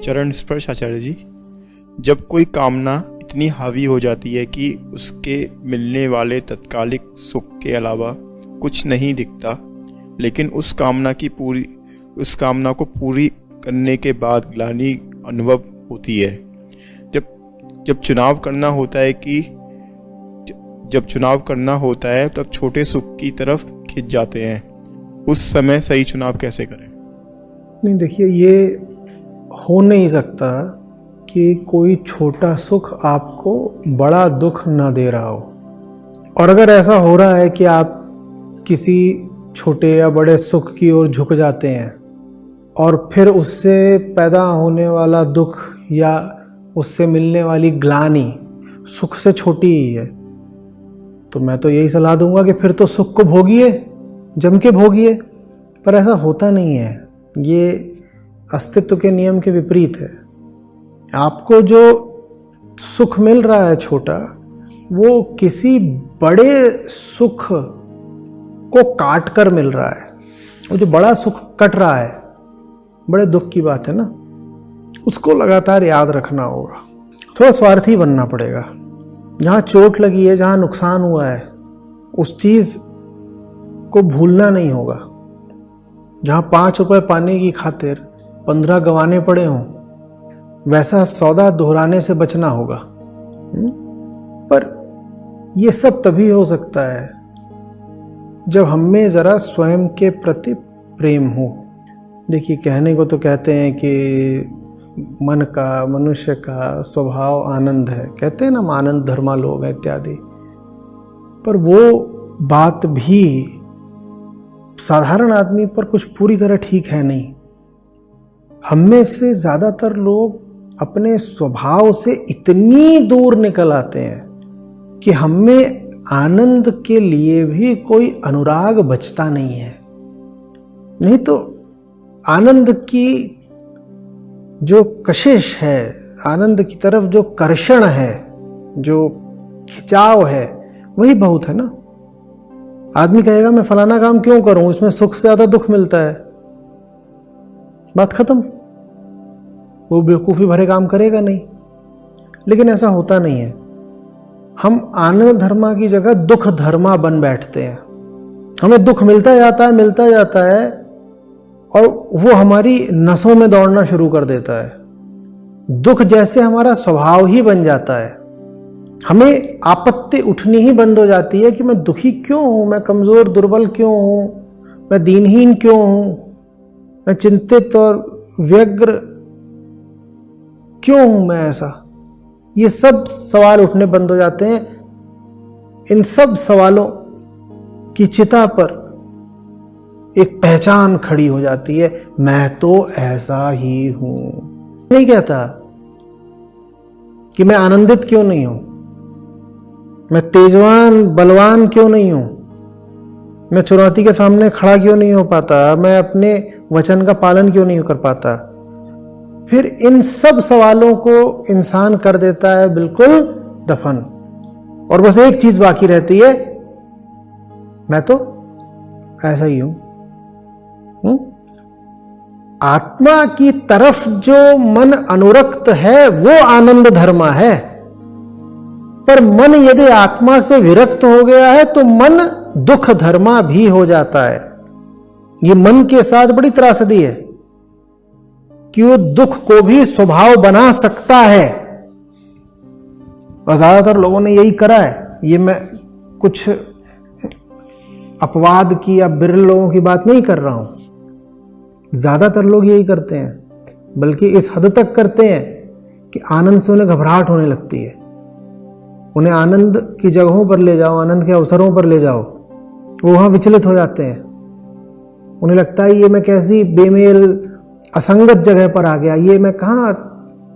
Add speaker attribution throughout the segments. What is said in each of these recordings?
Speaker 1: चरण स्पर्श आचार्य जी। जब कोई कामना इतनी हावी हो जाती है कि उसके मिलने वाले तत्कालिक सुख के अलावा कुछ नहीं दिखता, लेकिन उस कामना को पूरी करने के बाद ग्लानि अनुभव होती है। जब चुनाव करना होता है तब छोटे सुख की तरफ खिंच जाते हैं। उस समय सही चुनाव कैसे करें?
Speaker 2: नहीं, देखिए, ये हो नहीं सकता कि कोई छोटा सुख आपको बड़ा दुख ना दे रहा हो। और अगर ऐसा हो रहा है कि आप किसी छोटे या बड़े सुख की ओर झुक जाते हैं और फिर उससे पैदा होने वाला दुख या उससे मिलने वाली ग्लानि सुख से छोटी ही है, तो मैं तो यही सलाह दूंगा कि फिर तो सुख को भोगिए, जम के भोगिए। पर ऐसा होता नहीं है, ये अस्तित्व के नियम के विपरीत है। आपको जो सुख मिल रहा है छोटा, वो किसी बड़े सुख को काट कर मिल रहा है। वो जो बड़ा सुख कट रहा है, बड़े दुख की बात है ना, उसको लगातार याद रखना होगा। थोड़ा स्वार्थी बनना पड़ेगा। जहाँ चोट लगी है, जहाँ नुकसान हुआ है, उस चीज को भूलना नहीं होगा। जहाँ 5 रुपए पाने की खातिर 15 गंवाने पड़े हों, वैसा सौदा दोहराने से बचना होगा। पर यह सब तभी हो सकता है जब हम में जरा स्वयं के प्रति प्रेम हो। देखिए, कहने को तो कहते हैं कि मन का, मनुष्य का स्वभाव आनंद है, कहते हैं ना, आनंद धर्मा लोग हैं इत्यादि। पर वो बात भी साधारण आदमी पर कुछ पूरी तरह ठीक है नहीं। हम में से ज्यादातर लोग अपने स्वभाव से इतनी दूर निकल आते हैं कि हम में आनंद के लिए भी कोई अनुराग बचता नहीं है। नहीं तो आनंद की जो कशिश है, आनंद की तरफ जो कर्षण है, जो खिंचाव है, वही बहुत है ना। आदमी कहेगा मैं फलाना काम क्यों करूं, इसमें सुख से ज्यादा दुख मिलता है, बात खत्म। वो बेवकूफी भरे काम करेगा नहीं। लेकिन ऐसा होता नहीं है। हम आनंद धर्मा की जगह दुख धर्मा बन बैठते हैं। हमें दुख मिलता जाता है और वो हमारी नसों में दौड़ना शुरू कर देता है। दुख जैसे हमारा स्वभाव ही बन जाता है। हमें आपत्ति उठनी ही बंद हो जाती है कि मैं दुखी क्यों हूं, मैं कमजोर दुर्बल क्यों हूं, मैं दीनहीन क्यों हूं, मैं चिंतित और व्यग्र क्यों हूं, मैं ऐसा। ये सब सवाल उठने बंद हो जाते हैं। इन सब सवालों की चिता पर एक पहचान खड़ी हो जाती है, मैं तो ऐसा ही हूं। नहीं कहता कि मैं आनंदित क्यों नहीं हूं, मैं तेजवान बलवान क्यों नहीं हूं, मैं चुनौती के सामने खड़ा क्यों नहीं हो पाता, मैं अपने वचन का पालन क्यों नहीं कर पाता। फिर इन सब सवालों को इंसान कर देता है बिल्कुल दफन, और बस एक चीज बाकी रहती है, मैं तो ऐसा ही हूं। आत्मा की तरफ जो मन अनुरक्त है वो आनंद धर्मा है। पर मन यदि आत्मा से विरक्त हो गया है तो मन दुख धर्मा भी हो जाता है। ये मन के साथ बड़ी त्रासदी है कि वो दुख को भी स्वभाव बना सकता है। और ज्यादातर लोगों ने यही करा है। ये मैं कुछ अपवाद की या बिरल लोगों की बात नहीं कर रहा हूं। ज्यादातर लोग यही करते हैं, बल्कि इस हद तक करते हैं कि आनंद से उन्हें घबराहट होने लगती है। उन्हें आनंद की जगहों पर ले जाओ, आनंद के अवसरों पर ले जाओ, वो वहां विचलित हो जाते हैं। उन्हें लगता है ये मैं कैसी बेमेल असंगत जगह पर आ गया, ये मैं कहाँ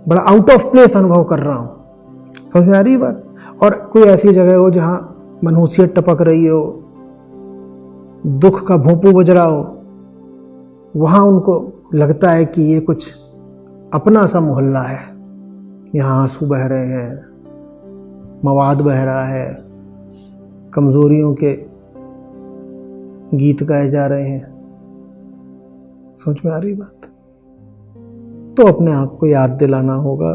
Speaker 2: बड़ा आउट ऑफ प्लेस अनुभव कर रहा हूं। समझ में आ रही बात? और कोई ऐसी जगह हो जहां मनहूसियत टपक रही हो, दुख का भोंपू बज रहा हो, वहां उनको लगता है कि ये कुछ अपना सा मोहल्ला है, यहाँ आंसू बह रहे हैं, मवाद बह रहा है, कमजोरियों के गीत गाए जा रहे हैं। समझ में आ रही बात? तो अपने आप को याद दिलाना होगा,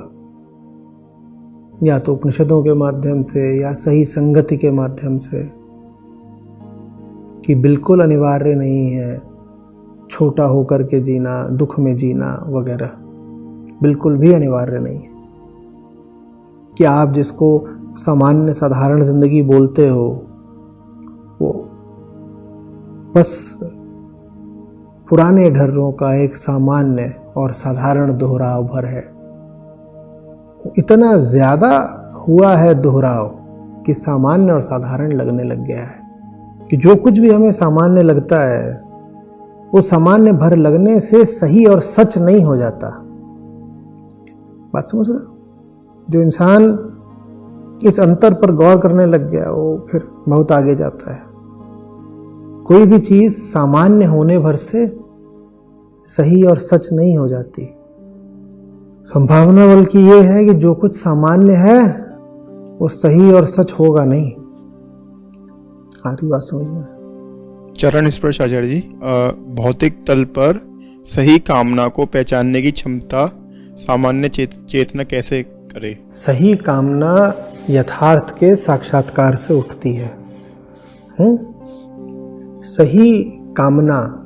Speaker 2: या तो उपनिषदों के माध्यम से या सही संगति के माध्यम से, कि बिल्कुल अनिवार्य नहीं है छोटा होकर के जीना, दुख में जीना वगैरह, बिल्कुल भी अनिवार्य नहीं है। कि आप जिसको सामान्य साधारण जिंदगी बोलते हो वो बस पुराने ढर्रों का एक सामान्य और साधारण दोहराव भर है। इतना ज्यादा हुआ है दोहराव कि सामान्य और साधारण लगने लग गया है, कि जो कुछ भी हमें सामान्य लगता है वो सामान्य भर लगने से सही और सच नहीं हो जाता। बात समझ रहे हो? जो इंसान इस अंतर पर गौर करने लग गया वो फिर बहुत आगे जाता है। कोई भी चीज सामान्य होने भर से सही और सच नहीं हो जाती। संभावना बल्कि ये है कि जो कुछ सामान्य है वो सही और सच होगा नहीं। आखिरी बात समझ में?
Speaker 1: चरण स्पर्श आचार्य जी, भौतिक तल पर सही कामना को पहचानने की क्षमता सामान्य चेतना कैसे करे?
Speaker 2: सही कामना यथार्थ के साक्षात्कार से उठती है। सही कामना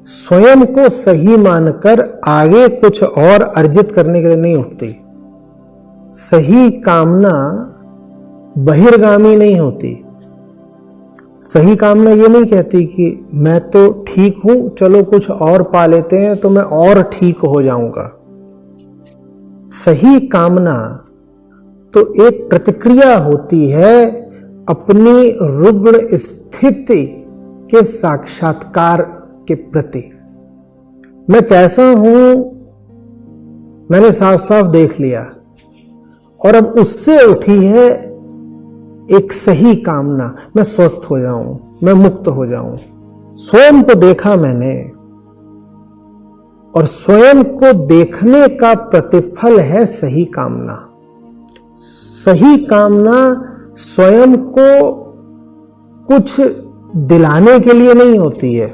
Speaker 2: स्वयं को सही मानकर आगे कुछ और अर्जित करने के लिए नहीं उठती। सही कामना बहिर्गामी नहीं होती। सही कामना ये नहीं कहती कि मैं तो ठीक हूं, चलो कुछ और पा लेते हैं तो मैं और ठीक हो जाऊंगा। सही कामना तो एक प्रतिक्रिया होती है अपनी रुग्ण स्थिति के साक्षात्कार के प्रति। मैं कैसा हूं मैंने साफ साफ देख लिया, और अब उससे उठी है एक सही कामना, मैं स्वस्थ हो जाऊं, मैं मुक्त हो जाऊं। स्वयं को देखा मैंने, और स्वयं को देखने का प्रतिफल है सही कामना। सही कामना स्वयं को कुछ दिलाने के लिए नहीं होती है।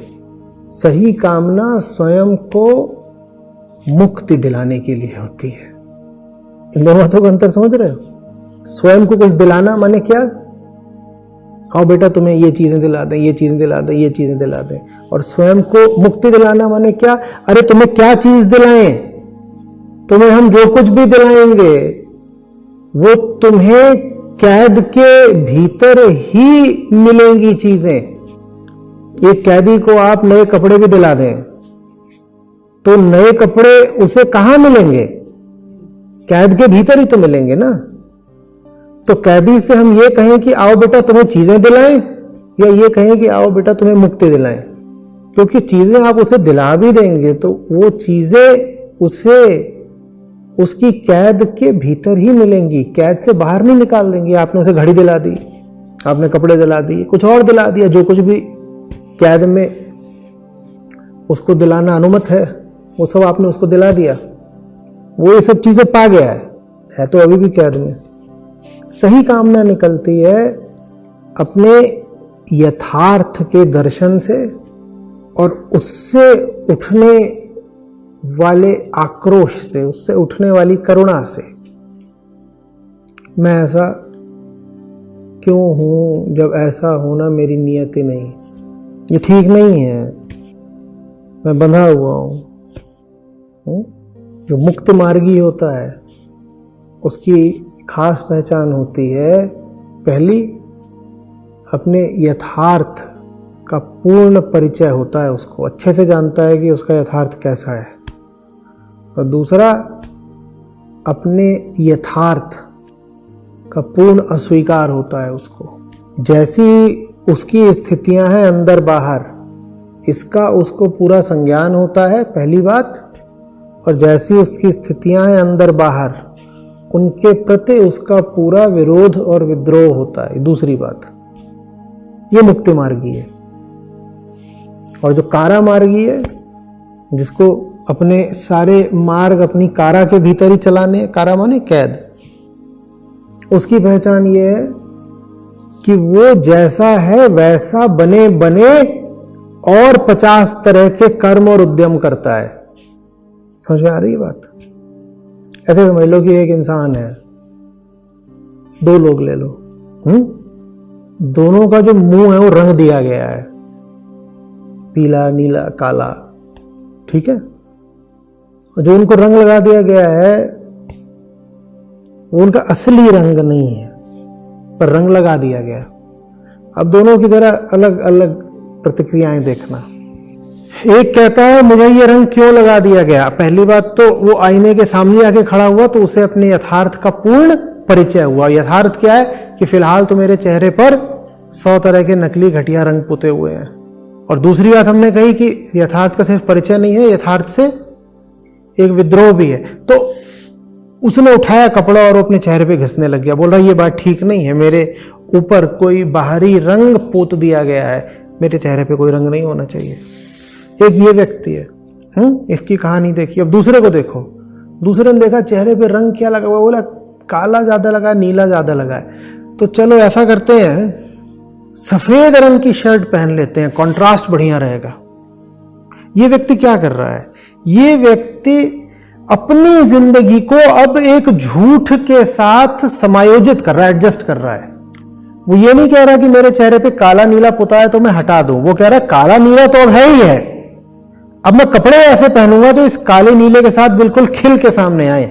Speaker 2: सही कामना स्वयं को मुक्ति दिलाने के लिए होती है। इन दोनों बातों का अंतर समझ रहे हो? स्वयं को कुछ दिलाना माने क्या? आओ बेटा तुम्हें ये चीजें दिला दें, ये चीजें दिला दें, ये चीजें दिला दें। और स्वयं को मुक्ति दिलाना माने क्या? अरे तुम्हें क्या चीज दिलाएं? तुम्हें हम जो कुछ भी दिलाएंगे वो तुम्हें कैद के भीतर ही मिलेंगी चीजें। एक कैदी को आप नए कपड़े भी दिला दें तो नए कपड़े उसे कहां मिलेंगे? कैद के भीतर ही तो मिलेंगे ना। तो कैदी से हम ये कहें कि आओ बेटा तुम्हें चीजें दिलाएं, या ये कहें कि आओ बेटा तुम्हें मुक्ति दिलाएं? क्योंकि चीजें आप उसे दिला भी देंगे तो वो चीजें उसे उसकी कैद के भीतर ही मिलेंगी, कैद से बाहर नहीं निकाल देंगे। आपने उसे घड़ी दिला दी, आपने कपड़े दिला दिए, कुछ और दिला दिया, जो कुछ भी कैद में उसको दिलाना अनुमत है वो सब आपने उसको दिला दिया। वो ये सब चीजें पा गया है तो अभी भी कैद में। सही कामना निकलती है अपने यथार्थ के दर्शन से और उससे उठने वाले आक्रोश से, उससे उठने वाली करुणा से। मैं ऐसा क्यों हूं जब ऐसा होना मेरी नियत ही नहीं, ये ठीक नहीं है, मैं बंधा हुआ हूं। जो मुक्त मार्गी होता है उसकी खास पहचान होती है, पहली अपने यथार्थ का पूर्ण परिचय होता है, उसको अच्छे से जानता है कि उसका यथार्थ कैसा है। और दूसरा अपने यथार्थ का पूर्ण अस्वीकार होता है उसको। जैसी उसकी स्थितियां हैं अंदर बाहर, इसका उसको पूरा संज्ञान होता है, पहली बात। और जैसी उसकी स्थितियां हैं अंदर बाहर, उनके प्रति उसका पूरा विरोध और विद्रोह होता है, दूसरी बात। ये मुक्ति मार्गी है। और जो कारा मार्गी है, जिसको अपने सारे मार्ग अपनी कारा के भीतर ही चलाने, कारा माने कैद, उसकी पहचान ये है कि वो जैसा है वैसा बने बने और 50 तरह के कर्म और उद्यम करता है। समझ में आ रही है बात? ऐसे समझ लो कि एक इंसान है, दो लोग ले लो, दोनों का जो मुंह है वो रंग दिया गया है, पीला, नीला, काला, ठीक है। और जो उनको रंग लगा दिया गया है वो उनका असली रंग नहीं है, पर रंग लगा दिया गया। अब दोनों की तरह अलग अलग प्रतिक्रियाएं देखना। एक कहता है मुझे ये रंग क्यों लगा दिया गया। पहली बात तो वो आईने के सामने आके खड़ा हुआ तो उसे अपने यथार्थ का पूर्ण परिचय हुआ। यथार्थ क्या है कि फिलहाल तो मेरे चेहरे पर 100 तरह के नकली घटिया रंग पुते हुए हैं। और दूसरी बात हमने कही कि यथार्थ का सिर्फ परिचय नहीं है, यथार्थ से एक विद्रोह भी है। तो उसने उठाया कपड़ा और अपने चेहरे पे घिसने लग गया, बोल रहा ये बात ठीक नहीं है, मेरे ऊपर कोई बाहरी रंग पोत दिया गया है, मेरे चेहरे पे कोई रंग नहीं होना चाहिए। एक ये व्यक्ति है, इसकी कहानी देखिए। अब दूसरे को देखो, दूसरे ने देखा चेहरे पे रंग क्या लगा हुआ, बोला काला ज्यादा लगा, नीला ज्यादा लगा है, तो चलो ऐसा करते हैं सफेद रंग की शर्ट पहन लेते हैं, कंट्रास्ट बढ़िया रहेगा। ये व्यक्ति क्या कर रहा है, ये व्यक्ति अपनी जिंदगी को अब एक झूठ के साथ समायोजित कर रहा है, एडजस्ट कर रहा है। वो ये नहीं कह रहा कि मेरे चेहरे पे काला नीला पुता है तो मैं हटा दूं, वो कह रहा है काला नीला तो अब है ही है, अब मैं कपड़े ऐसे पहनूंगा तो इस काले नीले के साथ बिल्कुल खिल के सामने आए।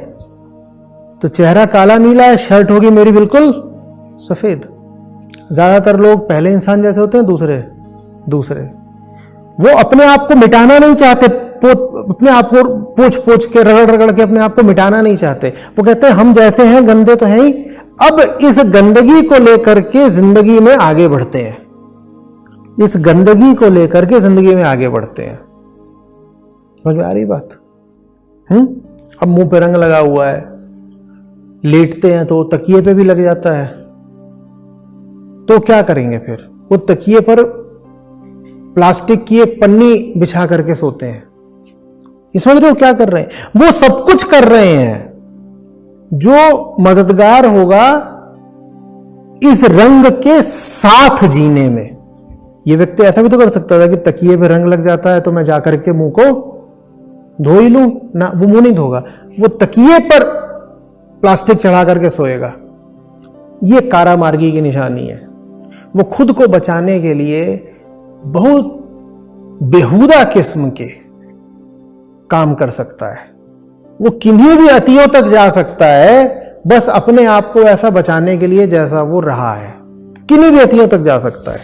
Speaker 2: तो चेहरा काला नीला है, शर्ट होगी मेरी बिल्कुल सफेद। ज्यादातर लोग पहले इंसान जैसे होते हैं, दूसरे वो अपने आप को मिटाना नहीं चाहते, अपने आप को पोछ के रगड़ के अपने आप को मिटाना नहीं चाहते। वो कहते हैं हम जैसे हैं गंदे तो हैं ही, अब इस गंदगी को लेकर के जिंदगी में आगे बढ़ते हैं, इस गंदगी को लेकर के जिंदगी में आगे बढ़ते हैं। समझ में आ रही बात? अब मुंह पे रंग लगा हुआ है, लेटते हैं तो तकिए पे भी लग जाता है, तो क्या करेंगे फिर? वो तकिए पर प्लास्टिक की एक पन्नी बिछा करके सोते हैं। ये समझ रहे हो क्या कर रहे हैं? वो सब कुछ कर रहे हैं जो मददगार होगा इस रंग के साथ जीने में। ये व्यक्ति ऐसा भी तो कर सकता था कि तकिए पे रंग लग जाता है तो मैं जाकर के मुंह को धो ही लूं ना, वो मुंह नहीं धोगा, वो तकिए पर प्लास्टिक चढ़ा करके सोएगा। ये कारामार्गी की निशानी है। वो खुद को बचाने के लिए बहुत बेहुदा किस्म के काम कर सकता है, वो किन्हीं भी अतियों तक जा सकता है बस अपने आप को ऐसा बचाने के लिए जैसा वो रहा है, किन्हीं भी अतियों तक जा सकता है।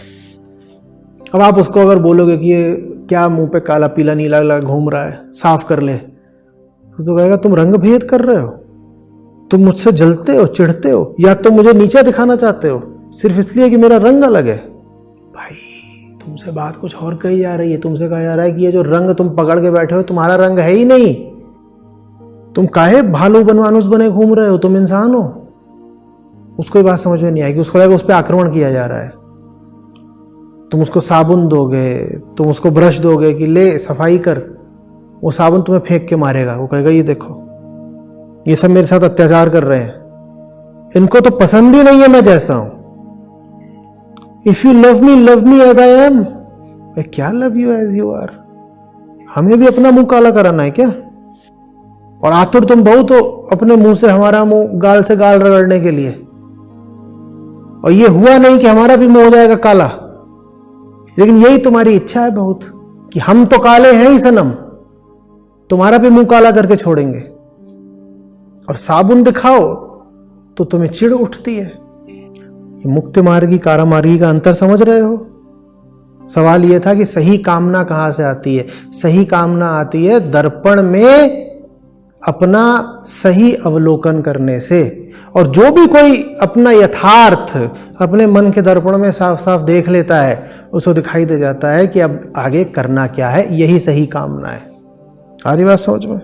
Speaker 2: अब आप उसको अगर बोलोगे कि ये क्या मुंह पे काला पीला नीला लगा घूम रहा है, साफ कर ले, तो कहेगा तुम रंग भेद कर रहे हो, तुम मुझसे जलते हो, चिढ़ते हो, या तो मुझे नीचा दिखाना चाहते हो सिर्फ इसलिए कि मेरा रंग अलग है। भाई तुमसे बात कुछ और कही जा रही है, तुमसे कहा जा रहा है कि ये जो रंग तुम पकड़ के बैठे हो तुम्हारा रंग है ही नहीं, तुम काहे भालू बनवानुस बने घूम रहे हो, तुम इंसान हो। उसको ये बात समझ में नहीं आएगी, उसको लगेगा उस पर आक्रमण किया जा रहा है। तुम उसको साबुन दोगे, तुम उसको ब्रश दोगे कि ले सफाई कर, वो साबुन तुम्हें फेंक के मारेगा। वो कहेगा ये देखो ये सब मेरे साथ अत्याचार कर रहे हैं, इनको तो पसंद ही नहीं है मैं जैसा हूं। If you love me as I am. क्या love you as you are? हमें भी अपना मुंह काला कराना है क्या? और आतुर तुम बहुत हो अपने मुंह से हमारा मुंह गाल से गाल रगड़ने के लिए, और ये हुआ नहीं कि हमारा भी मुंह हो जाएगा काला, लेकिन यही तुम्हारी इच्छा है बहुत कि हम तो काले हैं ही सनम, तुम्हारा भी मुंह काला करके छोड़ेंगे। और साबुन दिखाओ तो तुम्हें चिढ़ उठती है। ये मुक्ति मार्गी कारामार्गी का अंतर समझ रहे हो? सवाल यह था कि सही कामना कहां से आती है? सही कामना आती है दर्पण में अपना सही अवलोकन करने से। और जो भी कोई अपना यथार्थ अपने मन के दर्पण में साफ साफ देख लेता है, उसको दिखाई दे जाता है कि अब आगे करना क्या है, यही सही कामना है। आ रही बात समझ में?